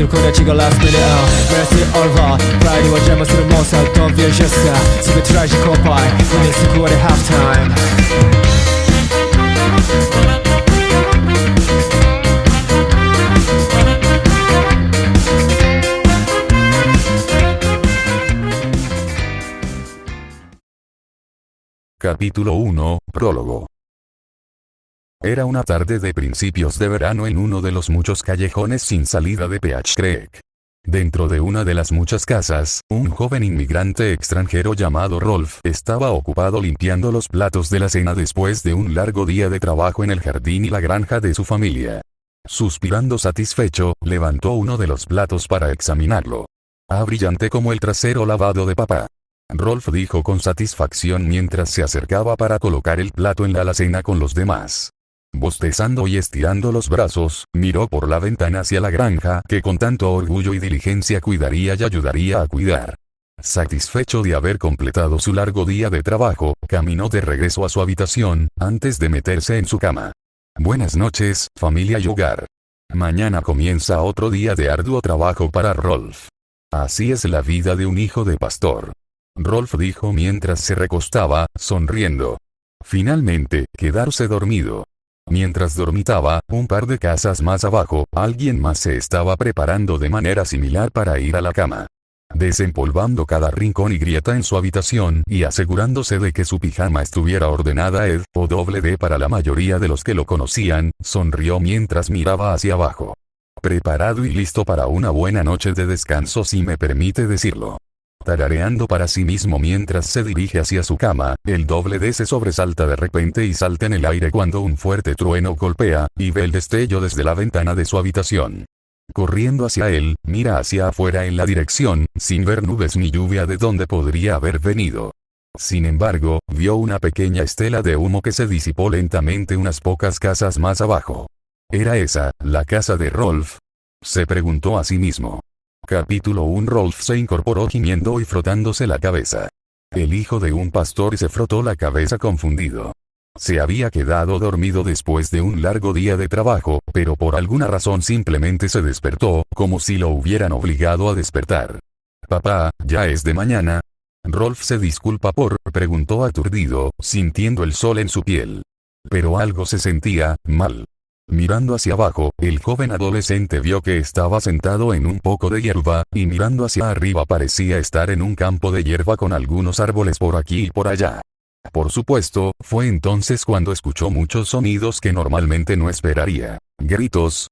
길 꾸려지고 last minute Rest it over 프라이드와 잘못으로 모습 Don't feel yourself 속에 트라이지 코파이 리믹스 9월의 halftime Capítulo 1, Prólogo. Era una tarde de principios de verano en uno de los muchos callejones sin salida de Peach Creek. Dentro de una de las muchas casas, un joven inmigrante extranjero llamado Rolf estaba ocupado limpiando los platos de la cena después de un largo día de trabajo en el jardín y la granja de su familia. Suspirando satisfecho, levantó uno de los platos para examinarlo. Brillante como el trasero lavado de papá. Rolf dijo con satisfacción mientras se acercaba para colocar el plato en la alacena con los demás. Bostezando y estirando los brazos, miró por la ventana hacia la granja que con tanto orgullo y diligencia cuidaría y ayudaría a cuidar. Satisfecho de haber completado su largo día de trabajo, caminó de regreso a su habitación, antes de meterse en su cama. Buenas noches, familia y hogar. Mañana comienza otro día de arduo trabajo para Rolf. Así es la vida de un hijo de pastor. Rolf dijo mientras se recostaba, sonriendo. Finalmente, quedarse dormido. Mientras dormitaba, un par de casas más abajo, alguien más se estaba preparando de manera similar para ir a la cama. Desempolvando cada rincón y grieta en su habitación y asegurándose de que su pijama estuviera ordenada o D para la mayoría de los que lo conocían, sonrió mientras miraba hacia abajo. Preparado y listo para una buena noche de descanso si me permite decirlo. Tarareando para sí mismo mientras se dirige hacia su cama, el D se sobresalta de repente y salta en el aire cuando un fuerte trueno golpea, y ve el destello desde la ventana de su habitación. Corriendo hacia él, mira hacia afuera en la dirección, sin ver nubes ni lluvia de donde podría haber venido. Sin embargo, vio una pequeña estela de humo que se disipó lentamente unas pocas casas más abajo. ¿Era esa, la casa de Rolf? Se preguntó a sí mismo. Capítulo 1. Rolf se incorporó gimiendo y frotándose la cabeza. El hijo de un pastor se frotó la cabeza confundido. Se había quedado dormido después de un largo día de trabajo, pero por alguna razón simplemente se despertó, como si lo hubieran obligado a despertar. «Papá, ¿ya es de mañana?» Rolf se disculpa preguntó aturdido, sintiendo el sol en su piel. Pero algo se sentía mal. Mirando hacia abajo, el joven adolescente vio que estaba sentado en un poco de hierba, y mirando hacia arriba parecía estar en un campo de hierba con algunos árboles por aquí y por allá. Por supuesto, fue entonces cuando escuchó muchos sonidos que normalmente no esperaría. Gritos,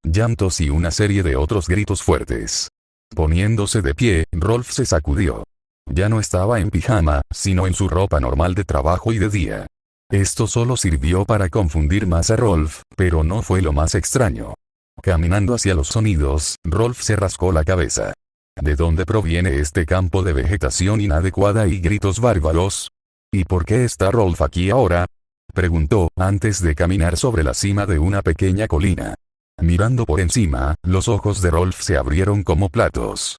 llantos y una serie de otros gritos fuertes. Poniéndose de pie, Rolf se sacudió. Ya no estaba en pijama, sino en su ropa normal de trabajo y de día. Esto solo sirvió para confundir más a Rolf, pero no fue lo más extraño. Caminando hacia los sonidos, Rolf se rascó la cabeza. ¿De dónde proviene este campo de vegetación inadecuada y gritos bárbaros? ¿Y por qué está Rolf aquí ahora?, preguntó, antes de caminar sobre la cima de una pequeña colina. Mirando por encima, los ojos de Rolf se abrieron como platos.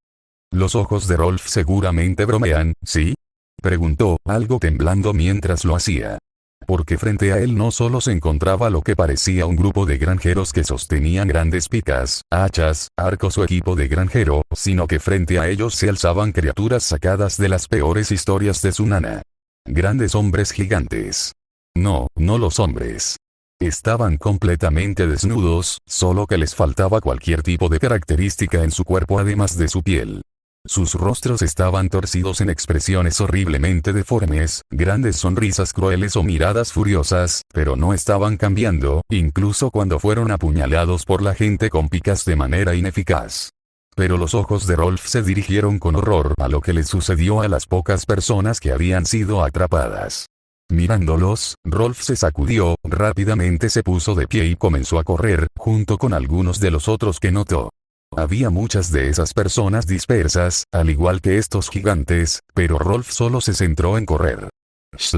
Los ojos de Rolf seguramente bromean, ¿sí?, preguntó, algo temblando mientras lo hacía. Porque frente a él no solo se encontraba lo que parecía un grupo de granjeros que sostenían grandes picas, hachas, arcos o equipo de granjero, sino que frente a ellos se alzaban criaturas sacadas de las peores historias de su nana. Grandes hombres gigantes. No los hombres. Estaban completamente desnudos, solo que les faltaba cualquier tipo de característica en su cuerpo además de su piel. Sus rostros estaban torcidos en expresiones horriblemente deformes, grandes sonrisas crueles o miradas furiosas, pero no estaban cambiando, incluso cuando fueron apuñalados por la gente con picas de manera ineficaz. Pero los ojos de Rolf se dirigieron con horror a lo que le sucedió a las pocas personas que habían sido atrapadas. Mirándolos, Rolf se sacudió, rápidamente se puso de pie y comenzó a correr, junto con algunos de los otros que notó. Había muchas de esas personas dispersas, al igual que estos gigantes, pero Rolf solo se centró en correr.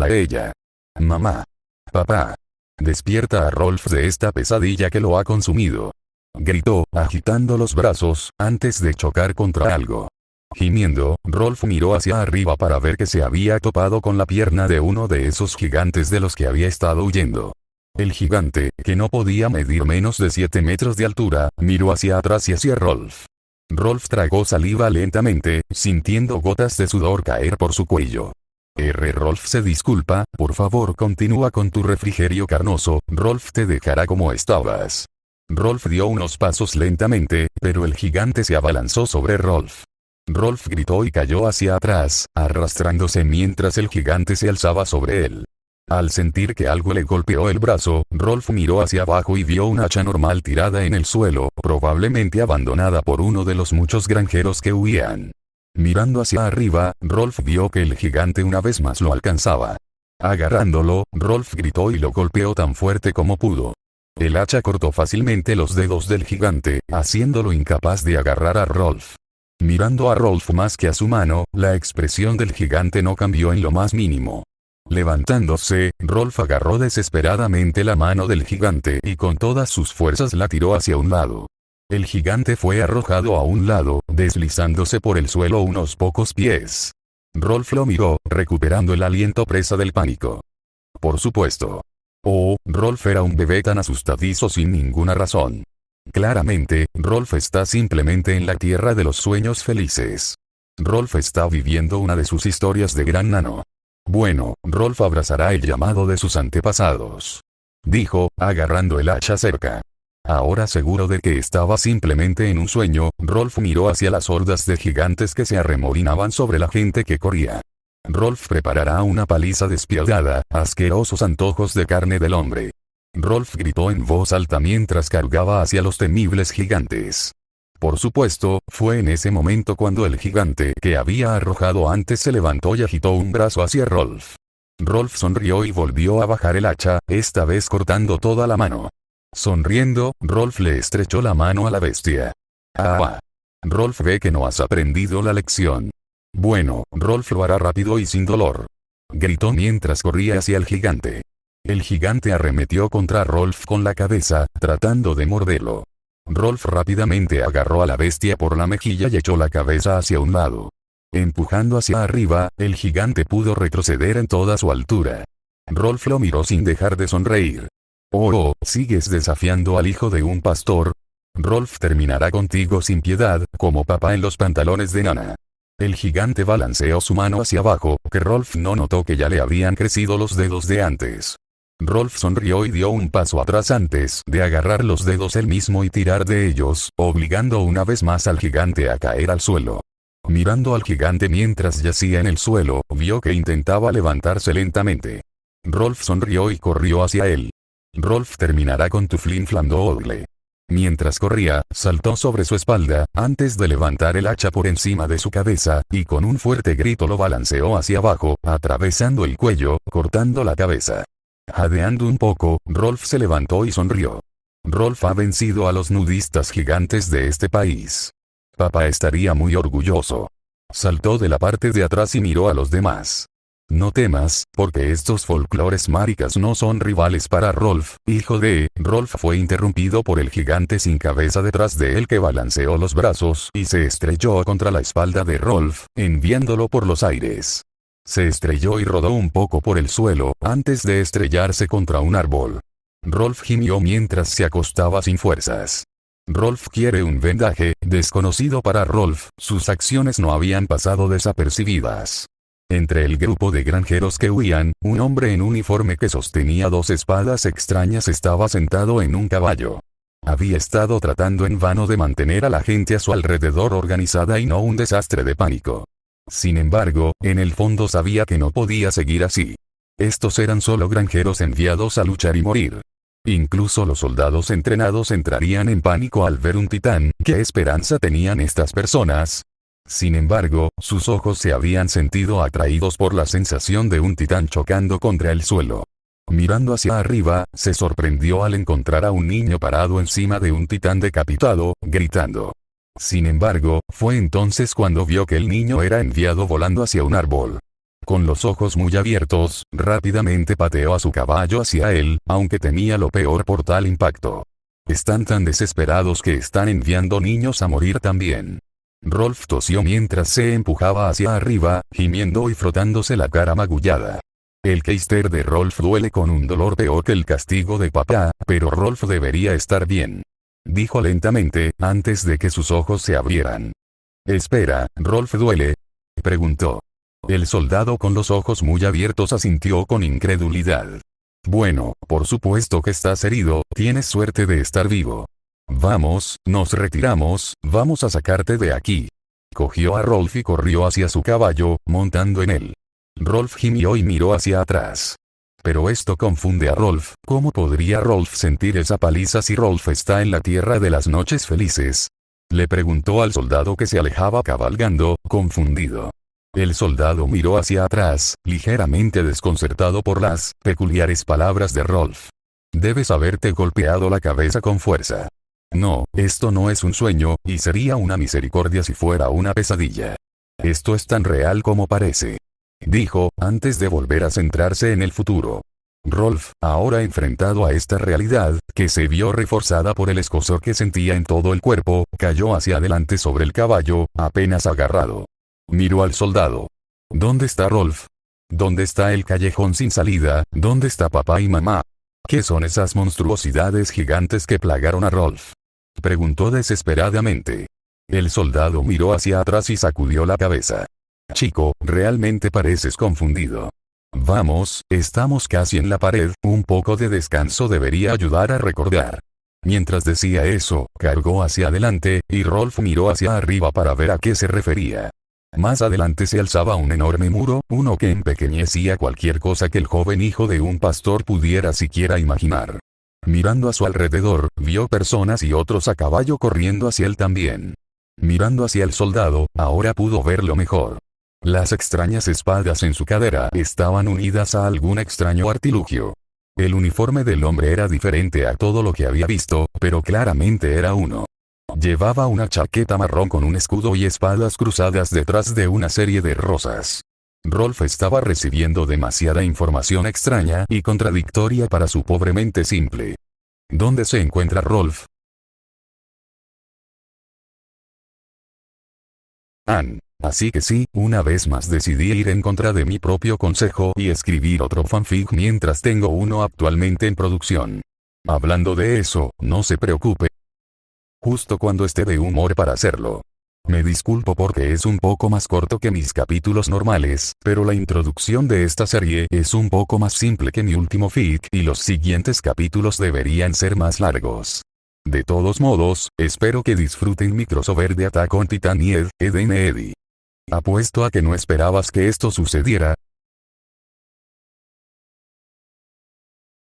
Ella. Mamá. Papá. Despierta a Rolf de esta pesadilla que lo ha consumido. Gritó, agitando los brazos, antes de chocar contra algo. Gimiendo, Rolf miró hacia arriba para ver que se había topado con la pierna de uno de esos gigantes de los que había estado huyendo. El gigante, que no podía medir menos de 7 metros de altura, miró hacia atrás y hacia Rolf. Rolf tragó saliva lentamente, sintiendo gotas de sudor caer por su cuello. Rolf se disculpa, por favor continúa con tu refrigerio carnoso, Rolf te dejará como estabas. Rolf dio unos pasos lentamente, pero el gigante se abalanzó sobre Rolf. Rolf gritó y cayó hacia atrás, arrastrándose mientras el gigante se alzaba sobre él. Al sentir que algo le golpeó el brazo, Rolf miró hacia abajo y vio un hacha normal tirada en el suelo, probablemente abandonada por uno de los muchos granjeros que huían. Mirando hacia arriba, Rolf vio que el gigante una vez más lo alcanzaba. Agarrándolo, Rolf gritó y lo golpeó tan fuerte como pudo. El hacha cortó fácilmente los dedos del gigante, haciéndolo incapaz de agarrar a Rolf. Mirando a Rolf más que a su mano, la expresión del gigante no cambió en lo más mínimo. Levantándose, Rolf agarró desesperadamente la mano del gigante y con todas sus fuerzas la tiró hacia un lado. El gigante fue arrojado a un lado, deslizándose por el suelo unos pocos pies. Rolf lo miró, recuperando el aliento presa del pánico. Por supuesto. Rolf era un bebé tan asustadizo sin ninguna razón. Claramente, Rolf está simplemente en la tierra de los sueños felices. Rolf está viviendo una de sus historias de gran nano. Bueno, Rolf abrazará el llamado de sus antepasados. Dijo, agarrando el hacha cerca. Ahora seguro de que estaba simplemente en un sueño, Rolf miró hacia las hordas de gigantes que se arremolinaban sobre la gente que corría. Rolf preparará una paliza despiadada, asquerosos antojos de carne del hombre. Rolf gritó en voz alta mientras cargaba hacia los temibles gigantes. Por supuesto, fue en ese momento cuando el gigante que había arrojado antes se levantó y agitó un brazo hacia Rolf. Rolf sonrió y volvió a bajar el hacha, esta vez cortando toda la mano. Sonriendo, Rolf le estrechó la mano a la bestia. ¡Ah! Rolf ve que no has aprendido la lección. Bueno, Rolf lo hará rápido y sin dolor. Gritó mientras corría hacia el gigante. El gigante arremetió contra Rolf con la cabeza, tratando de morderlo. Rolf rápidamente agarró a la bestia por la mejilla y echó la cabeza hacia un lado. Empujando hacia arriba, el gigante pudo retroceder en toda su altura. Rolf lo miró sin dejar de sonreír. ¿Sigues desafiando al hijo de un pastor? Rolf terminará contigo sin piedad, como papá en los pantalones de Nana. El gigante balanceó su mano hacia abajo, que Rolf no notó que ya le habían crecido los dedos de antes. Rolf sonrió y dio un paso atrás antes de agarrar los dedos él mismo y tirar de ellos, obligando una vez más al gigante a caer al suelo. Mirando al gigante mientras yacía en el suelo, vio que intentaba levantarse lentamente. Rolf sonrió y corrió hacia él. Rolf terminará con tu flinflandoogle. Mientras corría, saltó sobre su espalda, antes de levantar el hacha por encima de su cabeza, y con un fuerte grito lo balanceó hacia abajo, atravesando el cuello, cortando la cabeza. Jadeando un poco, Rolf se levantó y sonrió. Rolf ha vencido a los nudistas gigantes de este país. Papá estaría muy orgulloso. Saltó de la parte de atrás y miró a los demás. No temas, porque estos folclores maricas no son rivales para Rolf, hijo de... Rolf fue interrumpido por el gigante sin cabeza detrás de él que balanceó los brazos y se estrelló contra la espalda de Rolf, enviándolo por los aires. Se estrelló y rodó un poco por el suelo, antes de estrellarse contra un árbol. Rolf gimió mientras se acostaba sin fuerzas. Rolf quiere un vendaje, desconocido para Rolf, sus acciones no habían pasado desapercibidas. Entre el grupo de granjeros que huían, un hombre en uniforme que sostenía dos espadas extrañas estaba sentado en un caballo. Había estado tratando en vano de mantener a la gente a su alrededor organizada y no un desastre de pánico. Sin embargo, en el fondo sabía que no podía seguir así. Estos eran solo granjeros enviados a luchar y morir. Incluso los soldados entrenados entrarían en pánico al ver un titán. ¿Qué esperanza tenían estas personas? Sin embargo, sus ojos se habían sentido atraídos por la sensación de un titán chocando contra el suelo. Mirando hacia arriba, se sorprendió al encontrar a un niño parado encima de un titán decapitado, gritando. Sin embargo, fue entonces cuando vio que el niño era enviado volando hacia un árbol. Con los ojos muy abiertos, rápidamente pateó a su caballo hacia él, aunque temía lo peor por tal impacto. Están tan desesperados que están enviando niños a morir también. Rolf tosió mientras se empujaba hacia arriba, gimiendo y frotándose la cara magullada. El keister de Rolf duele con un dolor peor que el castigo de papá, pero Rolf debería estar bien. Dijo lentamente, antes de que sus ojos se abrieran. Espera, ¿Rolf duele? Preguntó. El soldado con los ojos muy abiertos asintió con incredulidad. Bueno, por supuesto que estás herido, tienes suerte de estar vivo. Vamos, nos retiramos, vamos a sacarte de aquí. Cogió a Rolf y corrió hacia su caballo, montando en él. Rolf gimió y miró hacia atrás. Pero esto confunde a Rolf. ¿Cómo podría Rolf sentir esa paliza si Rolf está en la tierra de las noches felices? Le preguntó al soldado que se alejaba cabalgando, confundido. El soldado miró hacia atrás, ligeramente desconcertado por las peculiares palabras de Rolf. Debes haberte golpeado la cabeza con fuerza. No, esto no es un sueño, y sería una misericordia si fuera una pesadilla. Esto es tan real como parece. Dijo, antes de volver a centrarse en el futuro. Rolf, ahora enfrentado a esta realidad, que se vio reforzada por el escozor que sentía en todo el cuerpo, cayó hacia adelante sobre el caballo, apenas agarrado. Miró al soldado. ¿Dónde está Rolf? ¿Dónde está el callejón sin salida? ¿Dónde está papá y mamá? ¿Qué son esas monstruosidades gigantes que plagaron a Rolf? Preguntó desesperadamente. El soldado miró hacia atrás y sacudió la cabeza. Chico, realmente pareces confundido. Vamos, estamos casi en la pared, un poco de descanso debería ayudar a recordar. Mientras decía eso, cargó hacia adelante, y Rolf miró hacia arriba para ver a qué se refería. Más adelante se alzaba un enorme muro, uno que empequeñecía cualquier cosa que el joven hijo de un pastor pudiera siquiera imaginar. Mirando a su alrededor, vio personas y otros a caballo corriendo hacia él también. Mirando hacia el soldado, ahora pudo verlo mejor. Las extrañas espadas en su cadera estaban unidas a algún extraño artilugio. El uniforme del hombre era diferente a todo lo que había visto, pero claramente era uno. Llevaba una chaqueta marrón con un escudo y espadas cruzadas detrás de una serie de rosas. Rolf estaba recibiendo demasiada información extraña y contradictoria para su pobre mente simple. ¿Dónde se encuentra Rolf? Así que sí, una vez más decidí ir en contra de mi propio consejo y escribir otro fanfic mientras tengo uno actualmente en producción. Hablando de eso, no se preocupe. Justo cuando esté de humor para hacerlo. Me disculpo porque es un poco más corto que mis capítulos normales, pero la introducción de esta serie es un poco más simple que mi último fic y los siguientes capítulos deberían ser más largos. De todos modos, espero que disfruten mi crossover de Attack on Titan y Ed, Eden Eddy. Apuesto a que no esperabas que esto sucediera,